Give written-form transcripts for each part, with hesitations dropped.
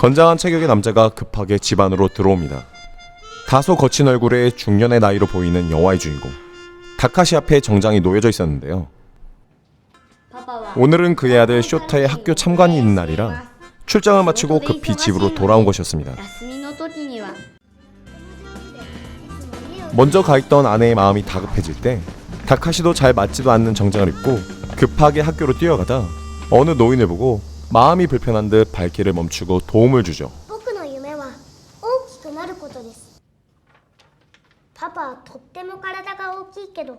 건장한 체격의 남자가 급하게 집 안으로 들어옵니다. 다소 거친 얼굴에 중년의 나이로 보이는 영화의 주인공 다카시 앞에 정장이 놓여져 있었는데요. 오늘은 그의 아들 쇼타의 학교 참관이 있는 날이라 출장을 마치고 급히 집으로 돌아온 것이었습니다. 먼저 가있던 아내의 마음이 다급해질 때 다카시도 잘 맞지도 않는 정장을 입고 급하게 학교로 뛰어가다 어느 노인을 보고 마음이 불편한 듯 발길을 멈추고 도움을 주죠. 僕の夢は大きくなることです。パパはとっても体が大きいけど、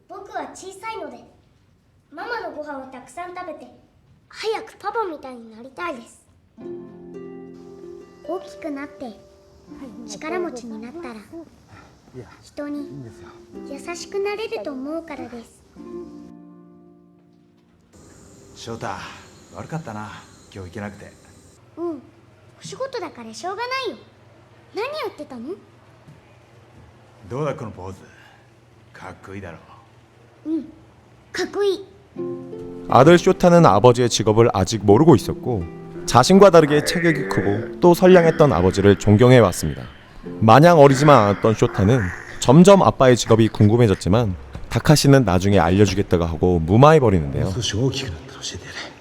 僕は小さいので、ママのご飯をたくさん食べて、早くパパみたいになりたいです。大きくなって力持ちになったら、人に優しくなれると思うからです。翔太、悪かったな、今日行けなくて。うん、お仕事だからしょうがないよ。何やってたの？どうだこのポーズ、かっこいいだろ。うん、かっこいい。 아들 쇼타는 아버지의 직업을 아직 모르고 있었고 자신과 다르게 체격이 크고 또 선량했던 아버지를 존경해왔습니다. 마냥 어리지만 않았던 쇼타는 점점 아빠의 직업이 궁금해졌지만 다카시는 나중에 알려주겠다고 하고 무마해버리는데요. 少し大きくなったら教えてやれ。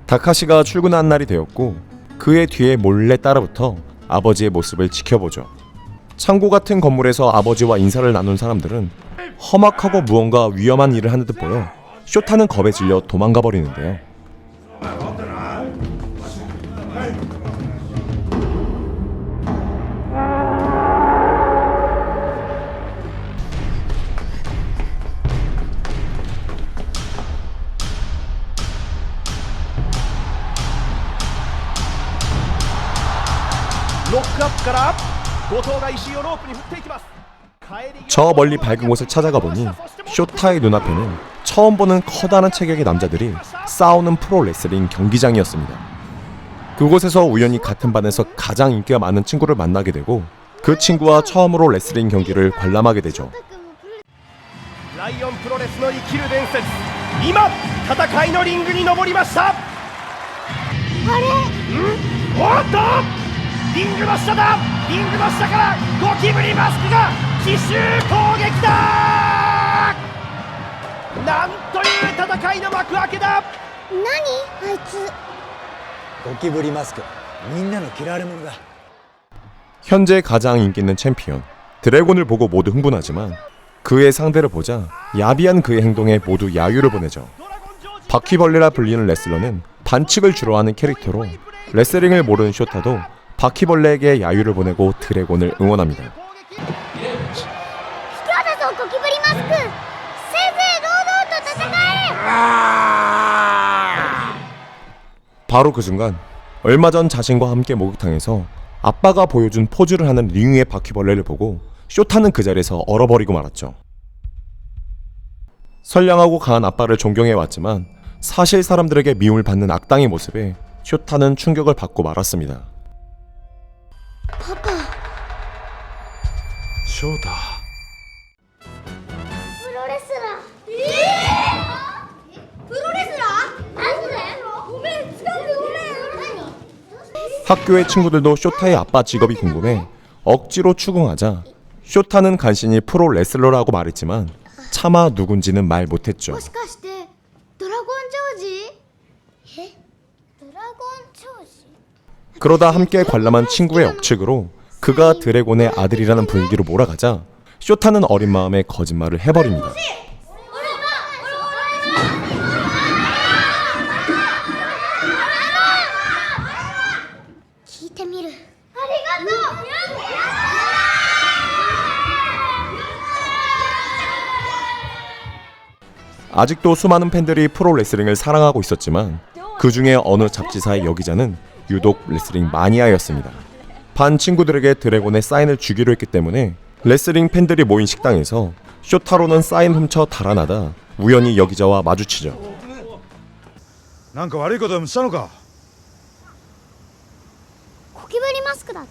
다카시가 출근한 날이 되었고 그의 뒤에 몰래 따라붙어 아버지의 모습을 지켜보죠. 창고 같은 건물에서 아버지와 인사를 나눈 사람들은 험악하고 무언가 위험한 일을 하는 듯 보여 쇼타는 겁에 질려 도망가 버리는데요. 저 멀리 밝은 곳을 찾아가 보니 쇼타의 눈앞에는 처음 보는 커다란 체격의 남자들이 싸우는 프로레슬링 경기장이었습니다. 그곳에서 우연히 같은 반에서 가장 인기가 많은 친구를 만나게 되고 그 친구와 처음으로 레슬링 경기를 관람하게 되죠. ライオンプロレスの生きる伝説、今戦いのリングに上りました。あれ？おっと！リングの下だ。リングの下からゴキブリマスクが奇襲攻撃だ。なんという戦いの幕開けだ。何？あいつ。ゴキブリマスク、みんなの嫌われ者だ。 현재 가장 인기 있는 챔피언 드래곤을 보고 모두 흥분하지만 그의 상대를 보자 야비한 그의 행동에 모두 야유를 보내죠. 바퀴벌레라 불리는 레슬러는 반칙을 주로 하는 캐릭터로 레슬링을 모르는 쇼타도 바퀴벌레에게 야유를 보내고 드래곤을 응원합니다. 卑怯だぞゴキブリマスク。正々堂々と戦え。 바로 그 순간 얼마 전 자신과 함께 목욕탕에서 아빠가 보여준 포즈를 하는 링 위의 바퀴벌레를 보고 쇼타는 그 자리에서 얼어버리고 말았죠. 선량하고 강한 아빠를 존경해왔지만 사실 사람들에게 미움을 받는 악당의 모습에 쇼타는 충격을 받고 말았습니다. パパ。翔太、プロレスラー。プロレスラー？なんで？ごめん、違うよ、ごめん。何？ 학교의 친구들도 쇼타의 아빠 직업이 궁금해 억지로 추궁하자 쇼타는 간신히 프로 레슬러라고 말했지만 차마 누군지는 말 못했죠. もしかしてドラゴンジョージ？え？ドラゴンジョージ？ 그러다 함께 관람한 친구의 억측으로 그가 드래곤의 아들이라는 분위기로 몰아가자 쇼타는 어린 마음에 거짓말을 해버립니다. 聞いてみる。ありがとう。 아직도 수많은 팬들이 프로레슬링을 사랑하고 있었지만 그 중에 어느 잡지사의 여기자는 유독 레슬링 마니아였습니다. 반 친구들에게 드래곤의 사인을 주기로 했기 때문에 레슬링 팬들이 모인 식당에서 쇼타로는 사인 훔쳐 달아나다 우연히 여기자와 마주치죠. なんか悪いことでもしたのか。ゴキブリマスクだって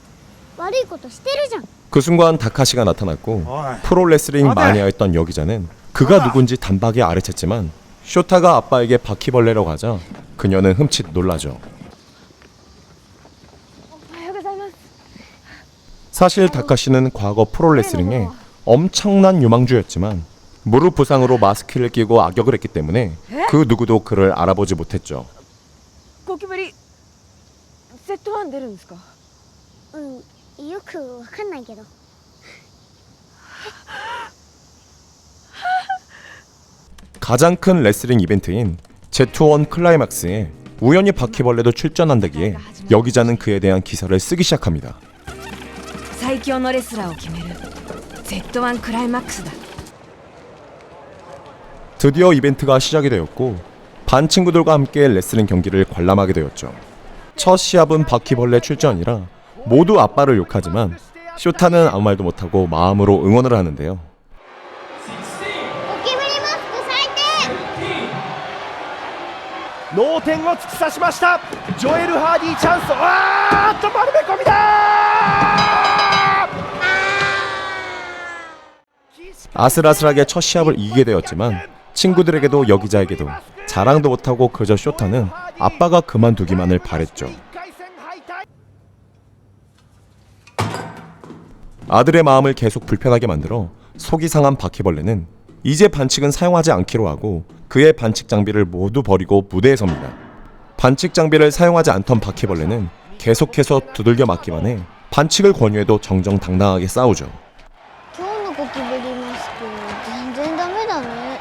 悪いことしてるじゃん。그 순간 다카시가 나타났고 어이. 프로레슬링 어때? 마니아였던 여기자는 그가 누군지 단박에 알아챘지만 쇼타가 아빠에게 바퀴벌레라고 하자 그녀는 흠칫 놀라죠. 사실 다카시는 과거 프로레슬링에 엄청난 유망주였지만 무릎 부상으로 마스크를 끼고 악역을 했기 때문에 그 누구도 그를 알아보지 못했죠. ゴキブリ Z1 出るんですか？うんよくわかんないけど 가장 큰 레슬링 이벤트인 Z1 클라이막스에 우연히 바퀴벌레도 출전한다기에 여기자는 그에 대한 기사를 쓰기 시작합니다. 最強のレスラーを決める Z1 クライマックスだ。 드디어 이벤트가 시작이 되었고 반 친구들과 함께 레슬링 경기를 관람하게 되었죠. 첫 시합은 바퀴벌레 출전이라 모두 아빠를 욕하지만 쇼타는 아무 말도 못하고 마음으로 응원을 하는데요. ゴキブリマスク最低脳天を突き刺しました。ジョエル・ハーディチャンス。丸め込みだ。 아슬아슬하게 첫 시합을 이기게 되었지만 친구들에게도 여기자에게도 자랑도 못하고 그저 쇼타는 아빠가 그만두기만을 바랬죠. 아들의 마음을 계속 불편하게 만들어 속이 상한 바퀴벌레는 이제 반칙은 사용하지 않기로 하고 그의 반칙 장비를 모두 버리고 무대에 섭니다. 반칙 장비를 사용하지 않던 바퀴벌레는 계속해서 두들겨 맞기만 해 반칙을 권유해도 정정당당하게 싸우죠. 今日のゴキブリマスク全然ダメだね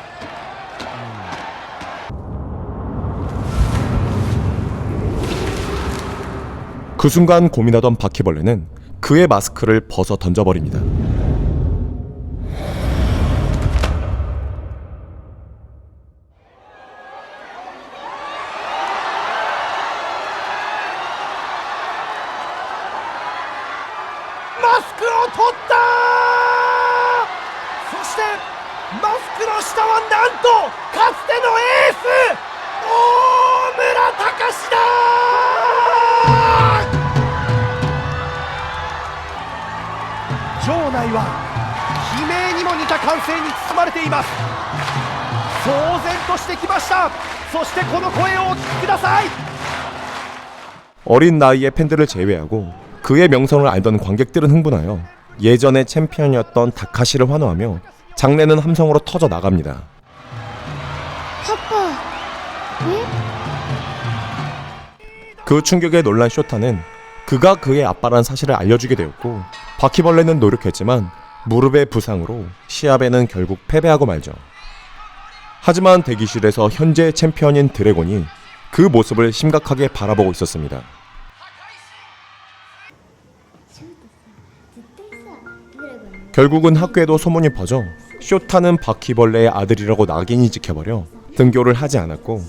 그 순간 고민하던 바퀴벌레는 그의 마스크를 벗어 던져버립니다. 마스크를 取った。そしてマスクの下はなんとかつてのエース大村隆だ。場内は悲鳴にも似た歓声に包まれています。騒然としてきました。そしてこの声をお聞きください。 어린 나이의 팬들을 제외하고 그의 명성을 알던 관객들은 흥분하여 예전의 챔피언이었던 다카시를 환호하며 장내는 함성으로 터져 나갑니다. パパえ 그 충격에 놀란 쇼타는 그가 그의 아빠란 사실을 알려주게 되었고 바퀴벌레는 노력했지만 무릎의 부상으로 시합에는 결국 패배하고 말죠. 하지만 대기실에서 현재 챔피언인 드래곤이 그 모습을 심각하게 바라보고 있었습니다. 결국은 학교에도 소문이 퍼져 쇼타는 바퀴벌레의 아들이라고 낙인이 찍혀버려 등교를 하지 않았고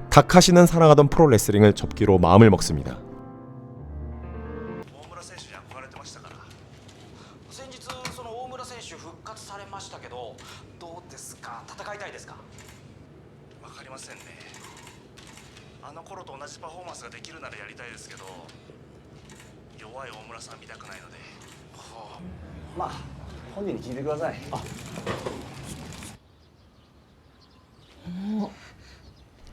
다카시는 사랑하던 프로레슬링을 접기로 마음을 먹습니다. 大村選手に憧れてましたから。先日その大村選手復活されましたけど、どうですか？戦いたいですか？わかりませんね。あの頃と同じパフォーマンスができるならやりたいですけど、弱い大村さん見たくないので。まあ本人に聞いてください。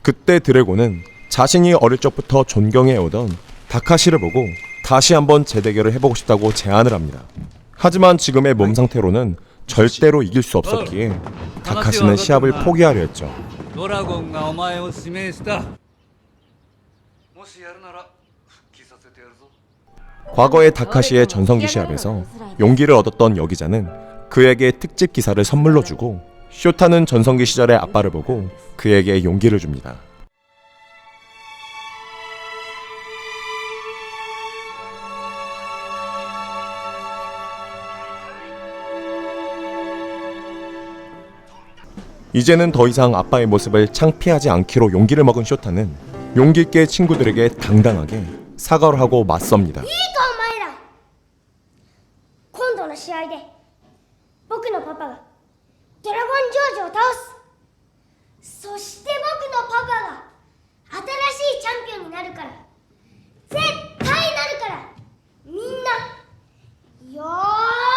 그때 드래곤은 자신이 어릴 적부터 존경해오던 다카시를 보고 다시 한번 재대결을 해보고 싶다고 제안을 합니다. 하지만 지금의 몸 상태로는 절대로 이길 수 없었기에 다카시는 시합을 포기하려 했죠. ドラゴンがお前を指名した。もしやるなら復帰させてやるぞ。 과거의 다카시의 전성기 시합에서 용기를 얻었던 여기자는 그에게 특집 기사를 선물로 주고 쇼타는 전성기 시절의 아빠를 보고 그에게 용기를 줍니다. 이제는 더 이상 아빠의 모습을 창피하지 않기로 용기를 먹은 쇼타는 용기 있게 친구들에게 당당하게 사과를 하고 맞섭니다. いいかお前ら今度の試合で僕のパパがドラゴンジョージを倒すそして僕のパパが新しいチャンピオンになるから絶対なるからみんなよー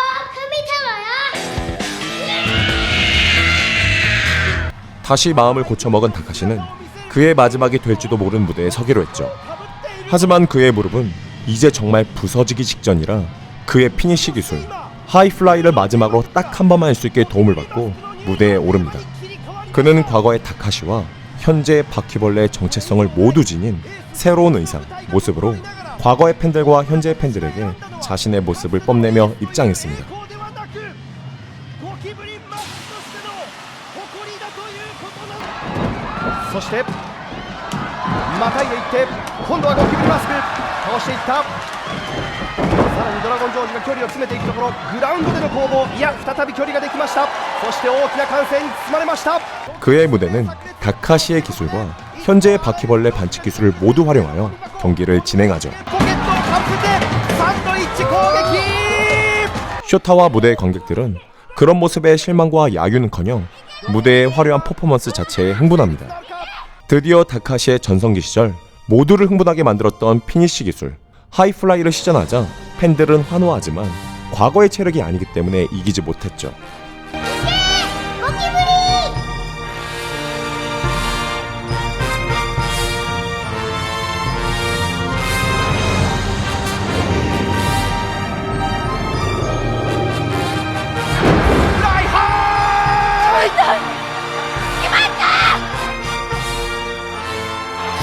다시 마음을 고쳐먹은 다카시는 그의 마지막이 될지도 모르는 무대에 서기로 했죠. 하지만 그의 무릎은 이제 정말 부서지기 직전이라 그의 피니시 기술 하이플라이를 마지막으로 딱 한 번만 할 수 있게 도움을 받고 무대에 오릅니다. 그는 과거의 다카시와 현재의 바퀴벌레의 정체성을 모두 지닌 새로운 의상, 모습으로 과거의 팬들과 현재의 팬들에게 자신의 모습을 뽐내며 입장했습니다. そしてまたいでいって今度はゴキブリマスク倒していった。さらにドラゴンジョージが距離を詰めていくところ、グラウンドでの攻防、いや再び距離ができました。そして大きな歓声に包まれました。 그의 무대는 다카시의 기술과 현재의 바퀴벌레 반칙 기술을 모두 활용하여 경기를 진행하죠. ポケットをかぶせてサンドイッチ攻撃。 쇼타와 무대의 관객들은 그런 모습에 실망과 야유는커녕 무대의 화려한 퍼포먼스 자체에 흥분합니다. 드디어 다카시의 전성기 시절 모두를 흥분하게 만들었던 피니시 기술 하이플라이를 시전하자 팬들은 환호하지만 과거의 체력이 아니기 때문에 이기지 못했죠. 고기부리!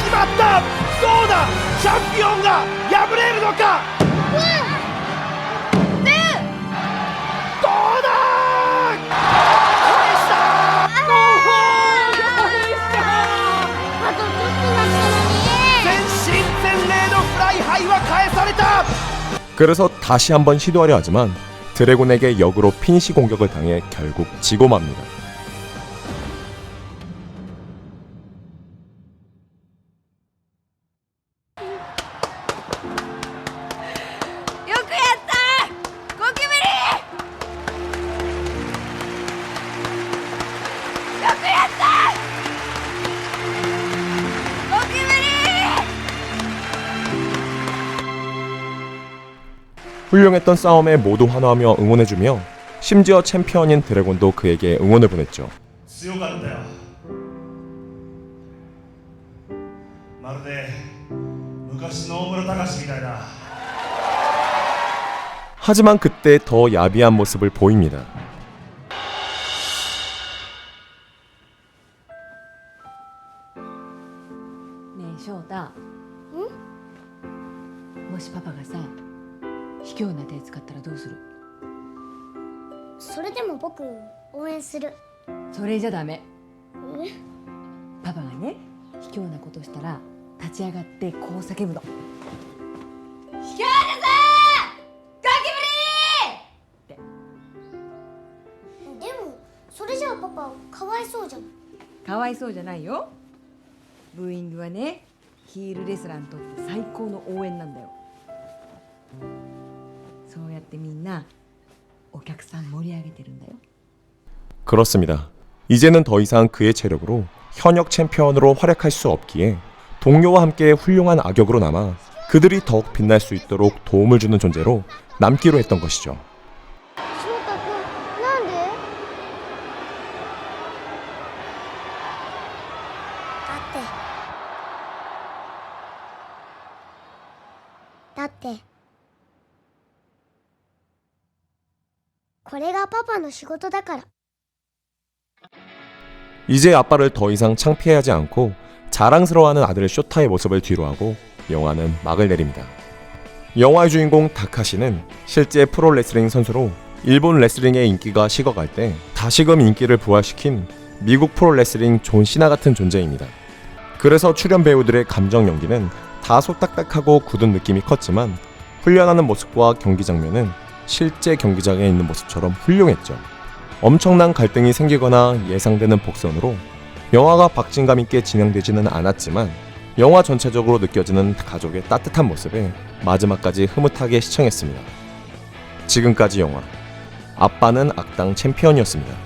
決まった。どうだ、チャンピオンが敗れるのか。どうだ、返した。あとちょっとだったのに。全身全霊のフライハイは返された。 그래서 다시 한번 시도하려 하지만 드래곤에게 역으로 피니시 공격을 당해 결국 지고 맙니다. 훌륭했던 싸움에 모두 환호하며 응원해주며 심지어 챔피언인 드래곤도 그에게 응원을 보냈죠. 強かったよ。まるで昔の大村隆みたいだ。 하지만 그때 더 야비한 모습을 보입니다. ねえ翔太、もしパパがさ卑怯な手使ったらどうする？それでも僕応援する。それじゃダメ。パパがね卑怯なことしたら立ち上がってこう叫ぶの。卑怯だぞゴキブリ！って。でもそれじゃあパパかわいそうじゃん。かわいそうじゃないよ。ブーイングはねヒールレスラーにとって最高の応援なんだよ。そうやってみんなお客さん盛り上げてるんだよ。 그렇습니다. 이제는 더 이상 그의 체력으로 현역 챔피언으로 활약할 수 없기에 동료와 함께 훌륭한 악역으로 남아 그들이 더욱 빛날 수 있도록 도움을 주는 존재로 남기로 했던 것이죠. 翔太くんなんで？だってこれがパパの仕事だから。 이제 아빠를 더 이상 창피해하지 않고 자랑스러워하는 아들 쇼타의 모습을 뒤로하고 영화는 막을 내립니다. 영화의 주인공 다카시는 실제 프로레슬링 선수로 일본 레슬링의 인기가 식어갈 때 다시금 인기를 부활시킨 미국 프로레슬링 존 시나 같은 존재입니다. 그래서 출연 배우들의 감정 연기는 다소 딱딱하고 굳은 느낌이 컸지만 훈련하는 모습과 경기 장면은 실제 경기장에 있는 모습처럼 훌륭했죠. 엄청난 갈등이 생기거나 예상되는 복선으로 영화가 박진감 있게 진행되지는 않았지만 영화 전체적으로 느껴지는 가족의 따뜻한 모습에 마지막까지 흐뭇하게 시청했습니다. 지금까지 영화 아빠는 악당 챔피언이었습니다.